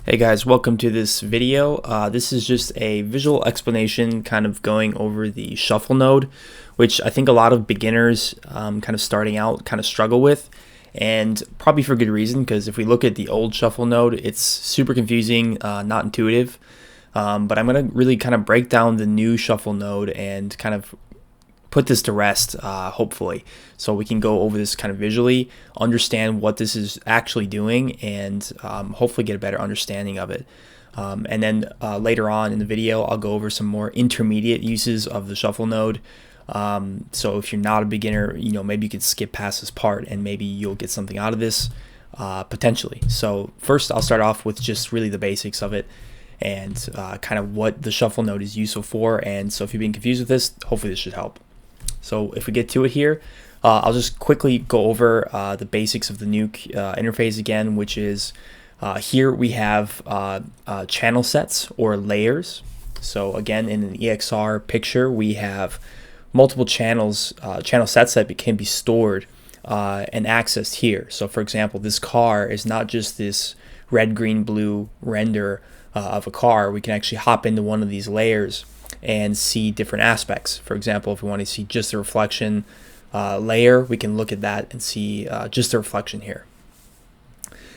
Hey guys, welcome to this video. This is just a visual explanation kind of going over the shuffle node, which I think a lot of beginners kind of starting out kind of struggle with, and probably for good reason, because if we look at the old shuffle node, it's super confusing, not intuitive, but I'm going to really kind of break down the new shuffle node and kind of put this to rest, hopefully, so we can go over this kind of visually, understand what this is actually doing, and hopefully get a better understanding of it. And then later on in the video, I'll go over some more intermediate uses of the shuffle node. So if you're not a beginner, maybe you could skip past this part and maybe you'll get something out of this potentially. So first, I'll start off with just really the basics of it and kind of what the shuffle node is useful for. And so if you're being confused with this, hopefully this should help. So if we get to it here, I'll just quickly go over the basics of the Nuke interface again, which is here we have channel sets or layers. So again, in an EXR picture, we have multiple channels, channel sets that can be stored and accessed here. So for example, this car is not just this red, green, blue render of a car. We can actually hop into one of these layers and see different aspects. For example, if we want to see just the reflection layer, we can look at that and see just the reflection here.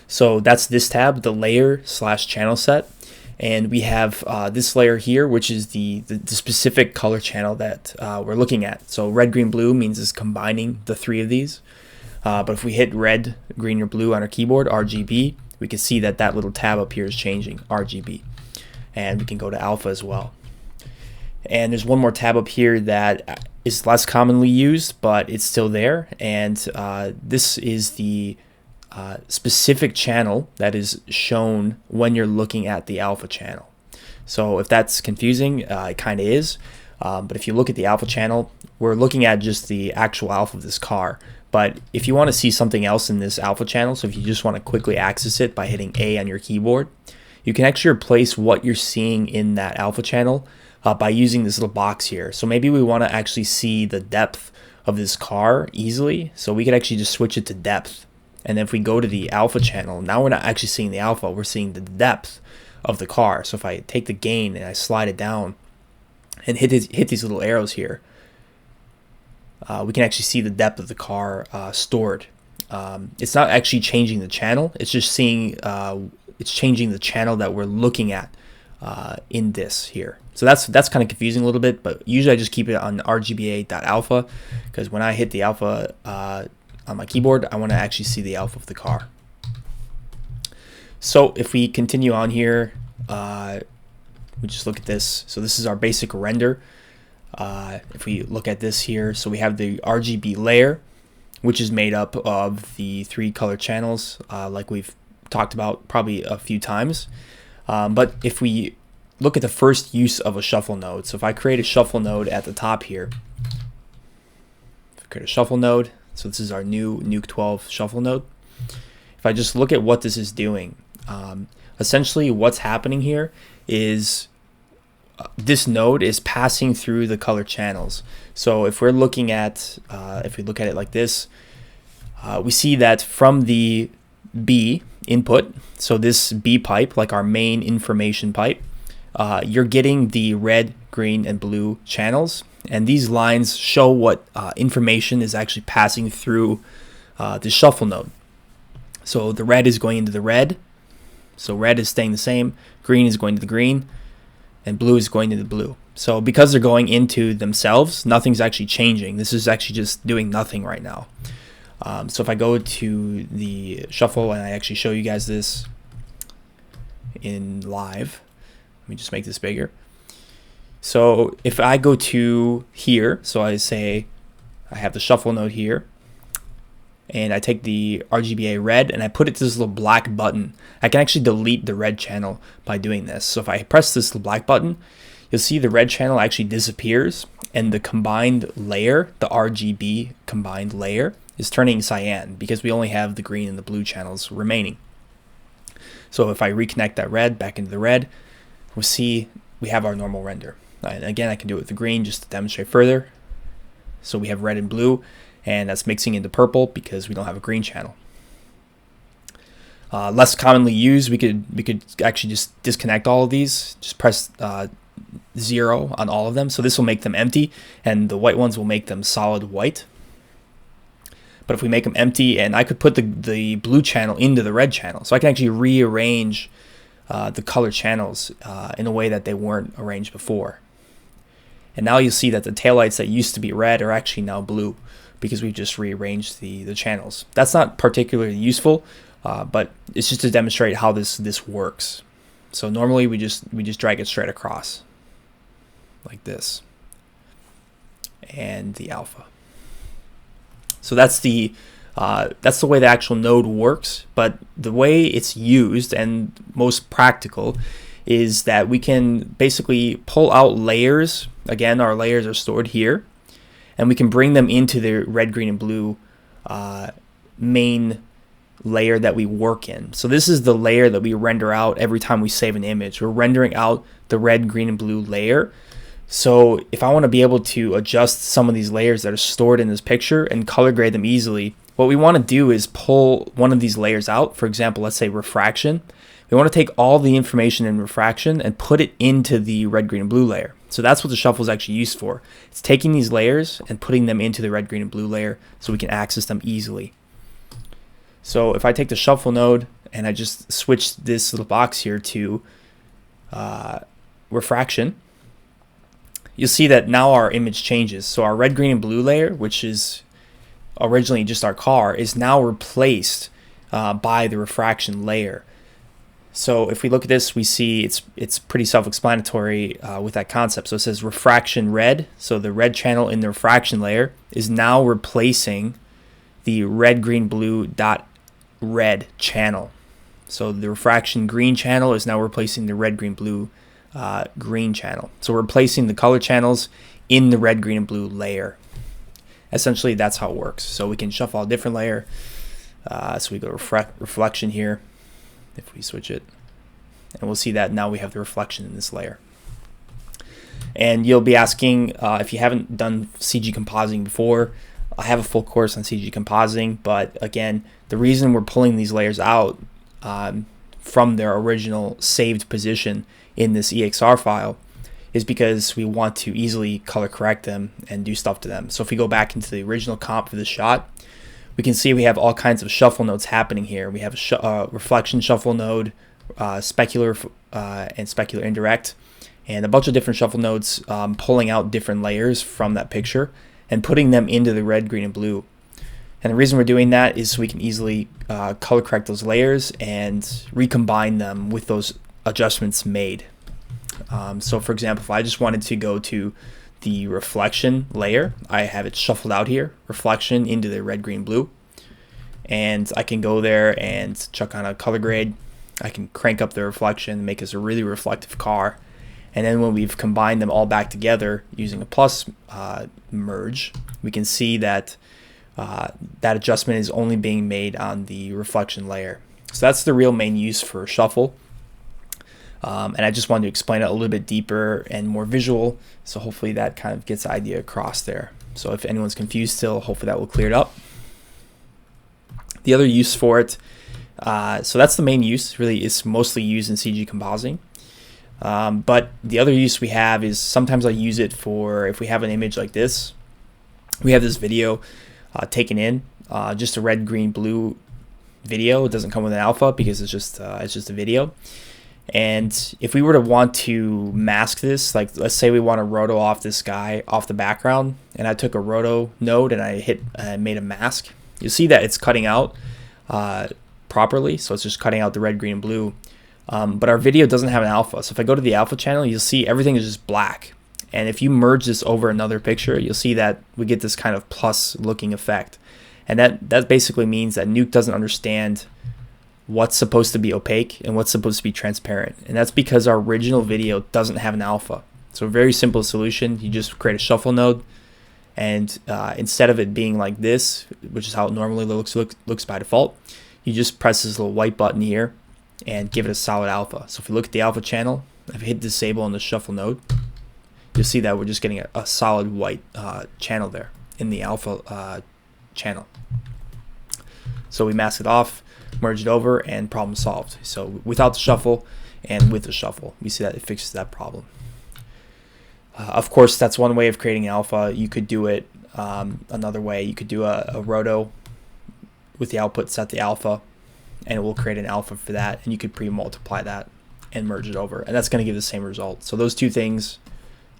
So that's this tab, the layer / channel set. And we have this layer here, which is the specific color channel that we're looking at. So red, green, blue means it's combining the three of these. But if we hit red, green, or blue on our keyboard, RGB, we can see that that little tab up here is changing, RGB. And we can go to alpha as well. And there's one more tab up here that is less commonly used, but it's still there. And this is the specific channel that is shown when you're looking at the alpha channel. So if that's confusing, it kind of is. But if you look at the alpha channel, we're looking at just the actual alpha of this car. But if you want to see something else in this alpha channel, so if you just want to quickly access it by hitting A on your keyboard, you can actually replace what you're seeing in that alpha channel by using this little box here. So maybe we want to actually see the depth of this car easily. So we could actually just switch it to depth. And then if we go to the alpha channel, now we're not actually seeing the alpha, we're seeing the depth of the car. So if I take the gain and I slide it down and hit these little arrows here, we can actually see the depth of the car stored. It's not actually changing the channel, it's just seeing, it's changing the channel that we're looking at in this here. So that's kind of confusing a little bit, but usually I just keep it on RGBA.alpha because when I hit the alpha on my keyboard, I want to actually see the alpha of the car. So if we continue on here, we just look at this. So this is our basic render. If we look at this here, so we have the RGB layer, which is made up of the three color channels, like we've talked about probably a few times. But if we look at the first use of a shuffle node, so if I create a shuffle node at the top here, create a shuffle node, so this is our new Nuke 12 shuffle node. If I just look at what this is doing, essentially what's happening here is this node is passing through the color channels. So if we're looking at, if we look at it like this, we see that from the B input, so this B pipe, like our main information pipe, you're getting the red, green, and blue channels, and these lines show what information is actually passing through the shuffle node. So the red is going into the red, so red is staying the same, green is going to the green, and blue is going to the blue. So because they're going into themselves, nothing's actually changing. This is actually just doing nothing right now. So if I go to the shuffle and I actually show you guys this in live, let me just make this bigger. So if I go to here, so I say I have the shuffle node here, and I take the RGBA red and I put it to this little black button. I can actually delete the red channel by doing this. So if I press this little black button, you'll see the red channel actually disappears, and the combined layer, the RGB combined layer, is turning cyan because we only have the green and the blue channels remaining. So if I reconnect that red back into the red, we'll see we have our normal render. And again, I can do it with the green just to demonstrate further. So we have red and blue, and that's mixing into purple because we don't have a green channel. less commonly used, we could actually just disconnect all of these, just press 0 on all of them. So this will make them empty, and the white ones will make them solid white. But if we make them empty, and I could put the blue channel into the red channel, so I can actually rearrange the color channels in a way that they weren't arranged before. And now you'll see that the taillights that used to be red are actually now blue because we've just rearranged the channels. That's not particularly useful, but it's just to demonstrate how this works. So normally we just drag it straight across like this, and the alpha. So that's the way the actual node works. But the way it's used and most practical is that we can basically pull out layers. Again, our layers are stored here, and we can bring them into the red, green, and blue main layer that we work in. So this is the layer that we render out every time we save an image. We're rendering out the red, green, and blue layer. So if I want to be able to adjust some of these layers that are stored in this picture and color grade them easily, what we want to do is pull one of these layers out. For example, let's say refraction. We want to take all the information in refraction and put it into the red, green, and blue layer. So that's what the shuffle is actually used for. It's taking these layers and putting them into the red, green, and blue layer so we can access them easily. So if I take the shuffle node and I just switch this little box here to refraction, you'll see that now our image changes. So our red, green, and blue layer, which is originally just our car, is now replaced by the refraction layer. So if we look at this, we see it's pretty self-explanatory with that concept. So it says refraction red. So the red channel in the refraction layer is now replacing the red, green, blue dot red channel. So the refraction green channel is now replacing the red, green, blue green channel. So we're replacing the color channels in the red, green, and blue layer. Essentially, that's how it works. So we can shuffle a different layer. So we go reflection here. If we switch it, and we'll see that now we have the reflection in this layer. And you'll be asking if you haven't done CG compositing before. I have a full course on CG compositing, but again, the reason we're pulling these layers out from their original saved position in this EXR file is because we want to easily color correct them and do stuff to them. So if we go back into the original comp for the shot, we can see we have all kinds of shuffle nodes happening here. We have a reflection shuffle node, specular and specular indirect, and a bunch of different shuffle nodes pulling out different layers from that picture and putting them into the red, green, and blue. And the reason we're doing that is so we can easily color correct those layers and recombine them with those adjustments made. So for example, if I just wanted to go to the reflection layer, I have it shuffled out here, reflection into the red, green, blue, and I can go there and chuck on a color grade. I can crank up the reflection, make us a really reflective car, and then when we've combined them all back together using a plus merge, we can see that that adjustment is only being made on the reflection layer. So that's the real main use for shuffle. And I just wanted to explain it a little bit deeper and more visual, so hopefully that kind of gets the idea across there. So if anyone's confused still, hopefully that will clear it up. The other use for it, so that's the main use, really is mostly used in CG compositing. But the other use we have is sometimes I use it for if we have an image like this. We have this video taken in, just a red, green, blue video. It doesn't come with an alpha because it's just a video. And if we were to want to mask this, like let's say we want to roto off this guy off the background, and I took a roto node and I made a mask, you'll see that it's cutting out properly. So it's just cutting out the red, green, and blue. But our video doesn't have an alpha. So if I go to the alpha channel, you'll see everything is just black. And if you merge this over another picture, you'll see that we get this kind of plus looking effect. And that basically means that Nuke doesn't understand what's supposed to be opaque and what's supposed to be transparent. And that's because our original video doesn't have an alpha. So a very simple solution, you just create a shuffle node, and instead of it being like this, which is how it normally looks by default, you just press this little white button here and give it a solid alpha. So if you look at the alpha channel, if I hit disable on the shuffle node, you'll see that we're just getting a solid white channel there in the alpha channel. So we mask it off. merge it over, and problem solved. So without the shuffle and with the shuffle, we see that it fixes that problem. Of course, that's one way of creating alpha. You could do it another way. You could do a roto with the output, set the alpha, and it will create an alpha for that, and you could pre-multiply that and merge it over, and that's going to give the same result. So those two things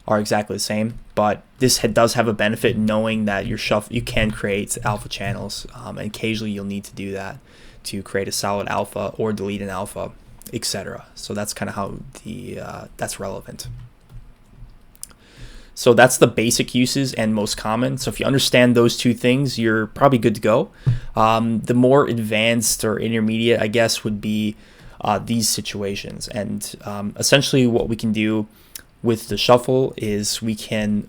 are exactly the same, but this does have a benefit knowing that your shuffle, you can create alpha channels, and occasionally you'll need to do that to create a solid alpha or delete an alpha, etc. So that's kind of how that's relevant. So that's the basic uses and most common. So if you understand those two things, you're probably good to go. The more advanced or intermediate, I guess, would be these situations. And essentially what we can do with the shuffle is we can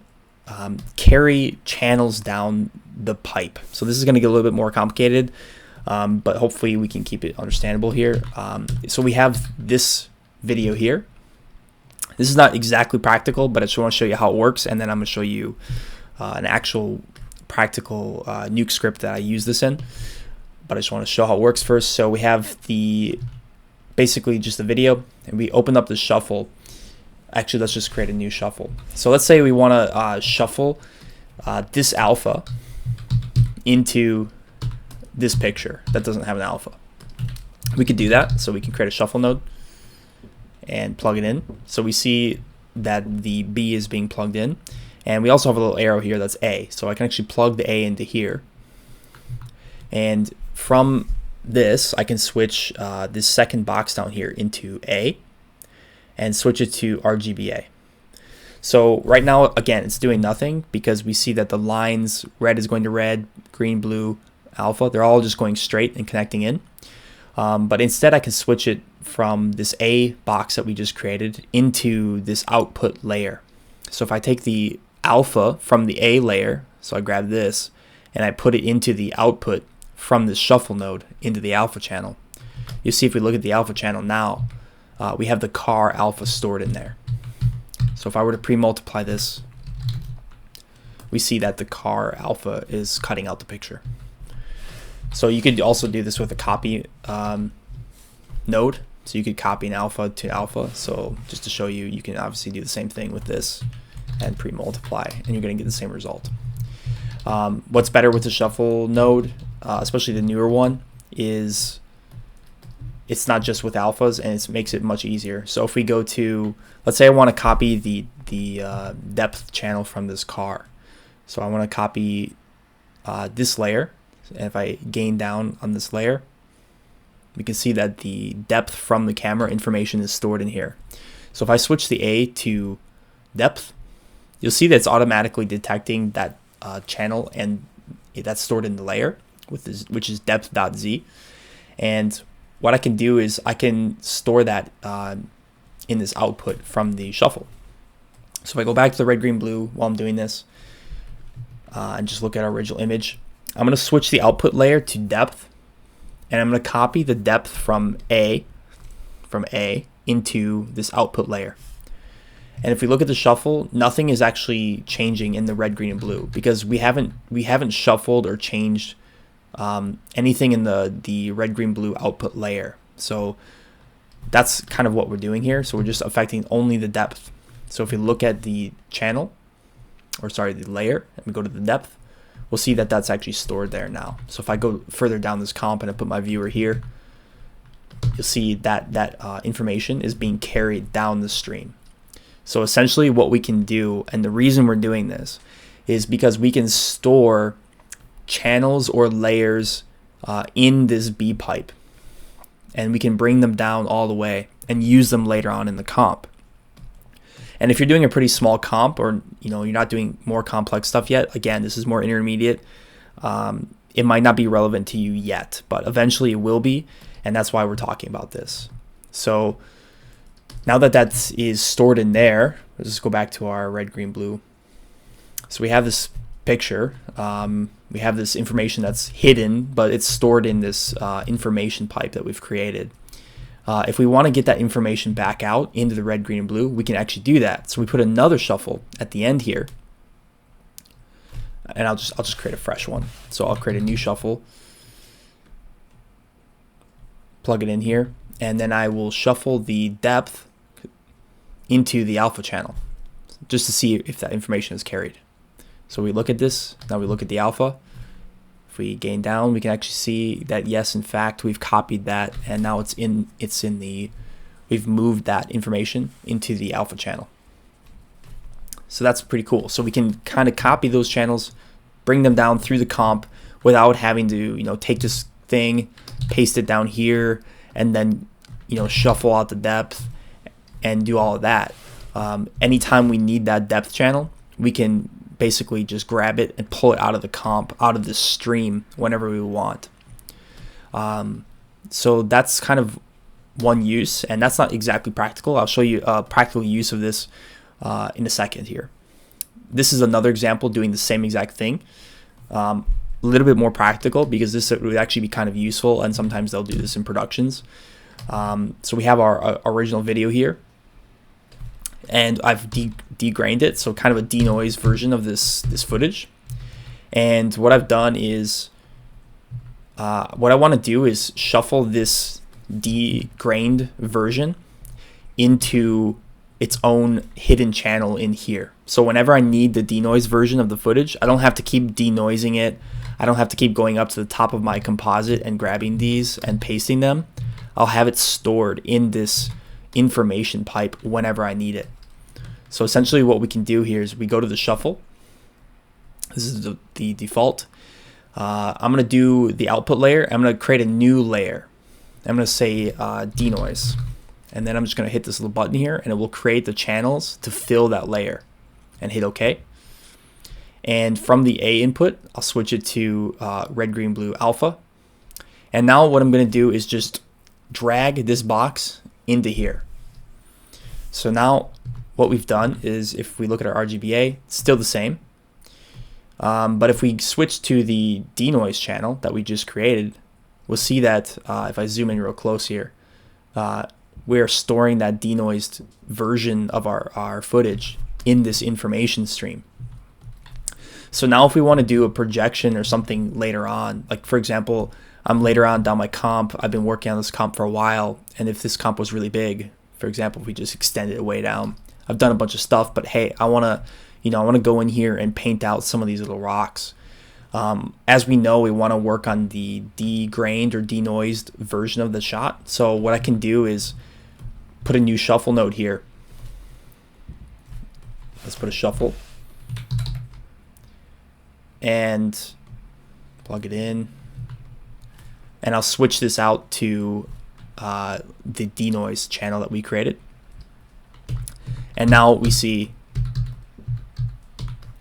carry channels down the pipe. So this is going to get a little bit more complicated, but hopefully we can keep it understandable here. So we have this video here. This is not exactly practical, but I just want to show you how it works, and then I'm going to show you an actual practical Nuke script that I use this in. But I just want to show how it works first. So we have basically just the video, and we open up the shuffle. Actually, let's just create a new shuffle. So let's say we want to shuffle this alpha into this picture that doesn't have an alpha. We could do that. So we can create a shuffle node and plug it in. So we see that the B is being plugged in, and we also have a little arrow here that's A. So I can actually plug the A into here, and from this I can switch this second box down here into A and switch it to RGBA. So right now, again, it's doing nothing because we see that the lines, red is going to red, green, blue, alpha, they're all just going straight and connecting in. But instead I can switch it from this A box that we just created into this output layer. So if I take the alpha from the A layer, so I grab this and I put it into the output from this shuffle node into the alpha channel, you see if we look at the alpha channel now, we have the car alpha stored in there. So if I were to pre-multiply this, we see that the car alpha is cutting out the picture. So you could also do this with a copy node. So you could copy an alpha to alpha. So just to show you, you can obviously do the same thing with this and pre-multiply, and you're going to get the same result. What's better with the shuffle node, especially the newer one, is it's not just with alphas, and it makes it much easier. So if we go to, let's say I want to copy the depth channel from this car. So I want to copy this layer. And if I gain down on this layer, we can see that the depth from the camera information is stored in here. So if I switch the A to depth, you'll see that it's automatically detecting that channel, and that's stored in the layer, which is depth.z. And what I can do is I can store that in this output from the shuffle. So if I go back to the red, green, blue while I'm doing this, and just look at our original image, I'm going to switch the output layer to depth, and I'm going to copy the depth from A into this output layer. And if we look at the shuffle, nothing is actually changing in the red, green, and blue because we haven't shuffled or changed anything in the red, green, blue output layer. So that's kind of what we're doing here. So we're just affecting only the depth. So if we look at the channel, or sorry, the layer, and we go to the depth, we'll see that that's actually stored there now. So if I go further down this comp and I put my viewer here, you'll see that information is being carried down the stream. So essentially what we can do, and the reason we're doing this, is because we can store channels or layers in this B pipe, and we can bring them down all the way and use them later on in the comp. And if you're doing a pretty small comp, or you're not doing more complex stuff yet, again, this is more intermediate, it might not be relevant to you yet, but eventually it will be, and that's why we're talking about this. So now that is stored in there, let's just go back to our red, green, blue. So we have this picture, we have this information that's hidden, but it's stored in this information pipe that we've created. If we want to get that information back out into the red, green, and blue, we can actually do that. So we put another shuffle at the end here, and I'll just create a fresh one. So I'll create a new shuffle, plug it in here, and then I will shuffle the depth into the alpha channel just to see if that information is carried. So we look at this, now we look at the alpha. If we gain down, we can actually see that yes, in fact, we've copied that, and now we've moved that information into the alpha channel. So that's pretty cool. So we can kind of copy those channels, bring them down through the comp without having to, take this thing, paste it down here, and then, shuffle out the depth and do all of that. Anytime we need that depth channel, we can basically just grab it and pull it out of the comp, out of the stream whenever we want. So that's kind of one use, and that's not exactly practical. I'll show you a practical use of this in a second here. This is another example doing the same exact thing. A little bit more practical because this would actually be kind of useful, and sometimes they'll do this in productions. So we have our original video here, and I've degrained it, so kind of a denoise version of this footage. And what I've done is, what I want to do is shuffle this degrained version into its own hidden channel in here. So whenever I need the denoise version of the footage, I don't have to keep denoising it. I don't have to keep going up to the top of my composite and grabbing these and pasting them. I'll have it stored in this information pipe whenever I need it. So essentially what we can do here is we go to the shuffle. This is the default. I'm going to do the output layer. I'm going to create a new layer. I'm going to say denoise. And then I'm just going to hit this little button here, and it will create the channels to fill that layer, and hit OK. And from the A input, I'll switch it to red, green, blue, alpha. And now what I'm going to do is just drag this box into here. So now what we've done is, if we look at our RGBA, it's still the same. But if we switch to the denoise channel that we just created, we'll see that if I zoom in real close here, we're storing that denoised version of our footage in this information stream. So now if we want to do a projection or something later on, like for example, I'm later on down my comp, I've been working on this comp for a while, and if this comp was really big, for example, if we just extended it way down, I've done a bunch of stuff, but hey, I want to go in here and paint out some of these little rocks. As we know, we want to work on the degrained or denoised version of the shot. So what I can do is put a new shuffle node here. Let's put a shuffle and plug it in, and I'll switch this out to the denoise channel that we created. And now we see,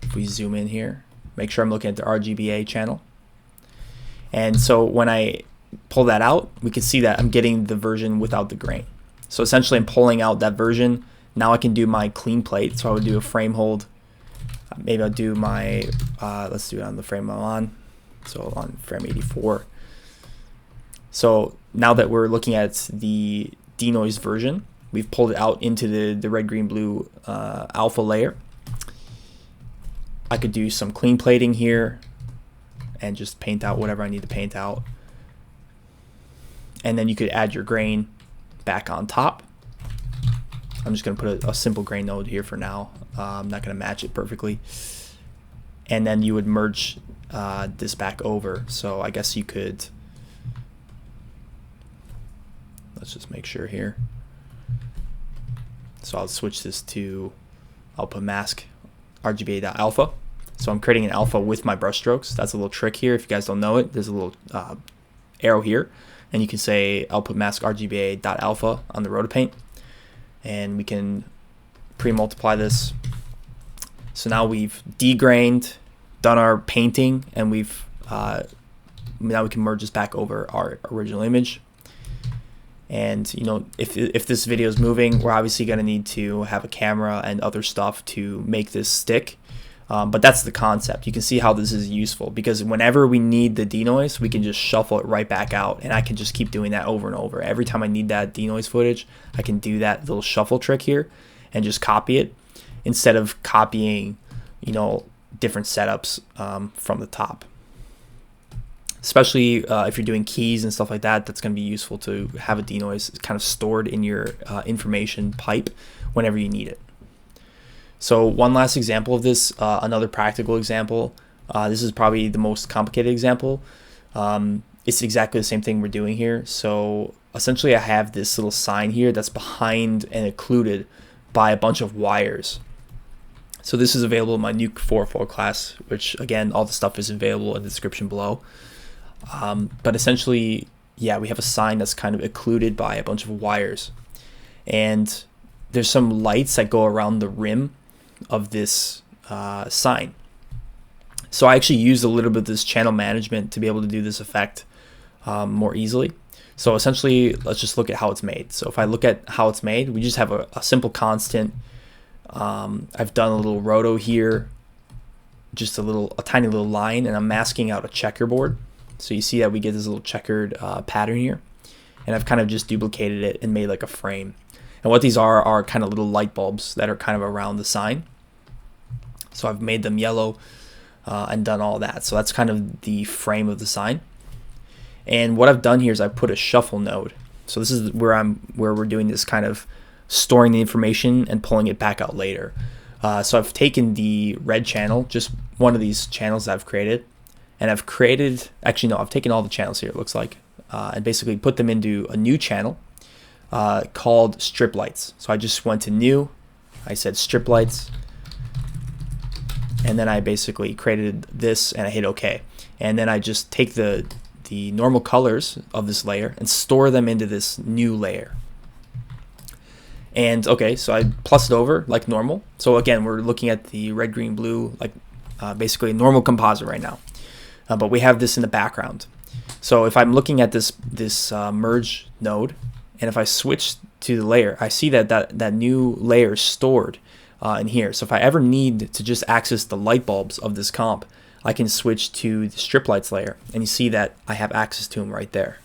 if we zoom in here, make sure I'm looking at the RGBA channel. And so when I pull that out, we can see that I'm getting the version without the grain. So essentially I'm pulling out that version. Now I can do my clean plate. So I would do a frame hold. Maybe I'll do my, let's do it on the frame I'm on. So on frame 84. So now that we're looking at the denoise version, we've pulled it out into the red, green, blue alpha layer. I could do some clean plating here and just paint out whatever I need to paint out. And then you could add your grain back on top. I'm just going to put a simple grain node here for now. I'm not going to match it perfectly. And then you would merge this back over. So I guess you could, let's just make sure here. So I'll switch this to, I'll put mask RGBA.alpha. So I'm creating an alpha with my brush strokes. That's a little trick here. If you guys don't know it, there's a little arrow here, and you can say output mask RGBA.alpha on the rotopaint, and we can pre-multiply this. So now we've degrained, done our painting, and we've now we can merge this back over our original image. And if this video is moving, we're obviously going to need to have a camera and other stuff to make this stick. But that's the concept. You can see how this is useful, because whenever we need the denoise, we can just shuffle it right back out, and I can just keep doing that over and over. Every time I need that denoise footage, I can do that little shuffle trick here and just copy it instead of copying, different setups from the top. especially if you're doing keys and stuff like that. That's going to be useful to have a denoise kind of stored in your information pipe whenever you need it. So one last example of this, another practical example. This is probably the most complicated example. It's exactly the same thing we're doing here. So essentially I have this little sign here that's behind and occluded by a bunch of wires. So this is available in my Nuke 4.4 class, which again, all the stuff is available in the description below. But essentially, yeah, we have a sign that's kind of occluded by a bunch of wires. And there's some lights that go around the rim of this sign. So I actually used a little bit of this channel management to be able to do this effect more easily. So essentially, let's just look at how it's made. So if I look at how it's made, we just have a simple constant. I've done a little roto here, just a tiny little line, and I'm masking out a checkerboard. So you see that we get this little checkered pattern here, and I've kind of just duplicated it and made like a frame. And what these are kind of little light bulbs that are kind of around the sign. So I've made them yellow and done all that. So that's kind of the frame of the sign. And what I've done here is I put a shuffle node. So this is where we're doing this kind of storing the information and pulling it back out later. So I've taken the red channel, just one of these channels that I've created, and I've taken all the channels here, it looks like, and basically put them into a new channel called strip lights. So I just went to new, I said strip lights, and then I basically created this and I hit OK. And then I just take the normal colors of this layer and store them into this new layer. And okay, so I plus it over like normal. So again, we're looking at the red, green, blue, like basically a normal composite right now. But we have this in the background. So if I'm looking at this merge node, and if I switch to the layer, I see that new layer is stored in here. So if I ever need to just access the light bulbs of this comp, I can switch to the strip lights layer, and you see that I have access to them right there.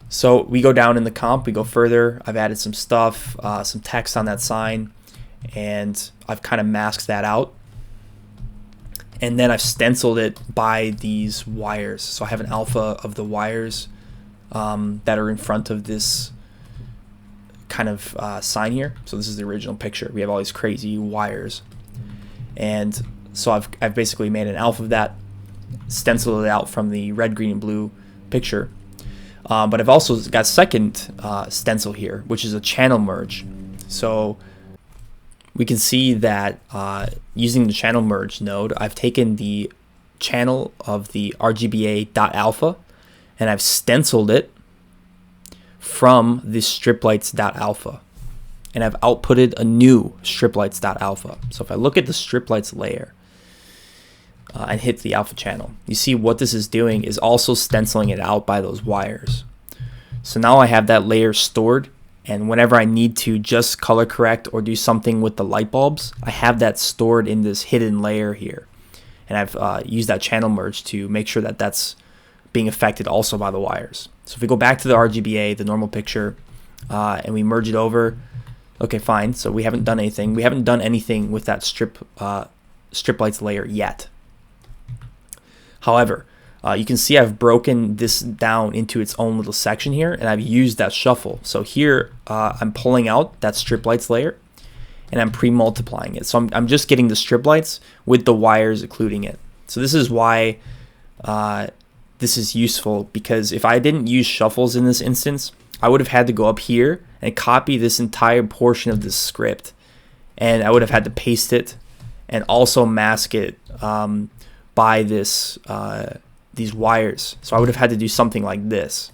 So we go down in the comp, we go further. I've added some stuff, some text on that sign, and I've kind of masked that out. And then I've stenciled it by these wires. So I have an alpha of the wires that are in front of this kind of sign here. So this is the original picture. We have all these crazy wires. And so I've basically made an alpha of that, stenciled it out from the red, green, and blue picture. But I've also got a second stencil here, which is a channel merge. So we can see that using the channel merge node, I've taken the channel of the RGBA.alpha and I've stenciled it from the striplights.alpha. And I've outputted a new striplights.alpha. So if I look at the striplights layer and hit the alpha channel, you see what this is doing is also stenciling it out by those wires. So now I have that layer stored, and whenever I need to just color correct or do something with the light bulbs, I have that stored in this hidden layer here. And I've used that channel merge to make sure that that's being affected also by the wires. So if we go back to the RGBA, the normal picture, and we merge it over, okay, fine. So we haven't done anything. We haven't done anything with that strip lights layer yet. However, you can see I've broken this down into its own little section here, and I've used that shuffle. So here I'm pulling out that strip lights layer, and I'm pre-multiplying it. So I'm just getting the strip lights with the wires occluding it. So this is why this is useful, because if I didn't use shuffles in this instance, I would have had to go up here and copy this entire portion of this script, and I would have had to paste it and also mask it by this these wires. So I would have had to do something like this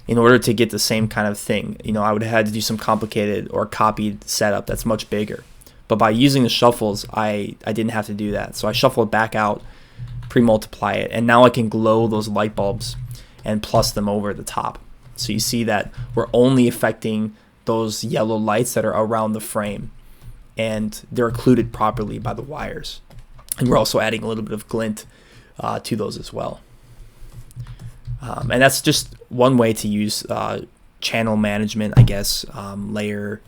in order to get the same kind of thing. You know, I would have had to do some complicated or copied setup that's much bigger. But by using the shuffles, I didn't have to do that. So I shuffle it back out, pre-multiply it, and now I can glow those light bulbs and plus them over the top. So you see that we're only affecting those yellow lights that are around the frame, and they're occluded properly by the wires. And we're also adding a little bit of glint to those as well. And that's just one way to use channel management, I guess, layer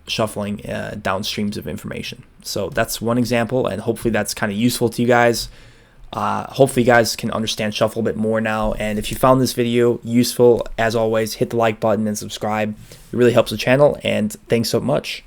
shuffling downstreams of information. So that's one example, and hopefully that's kind of useful to you guys. Hopefully you guys can understand shuffle a bit more now, and if you found this video useful, as always, hit the like button and subscribe. It really helps the channel, and thanks so much.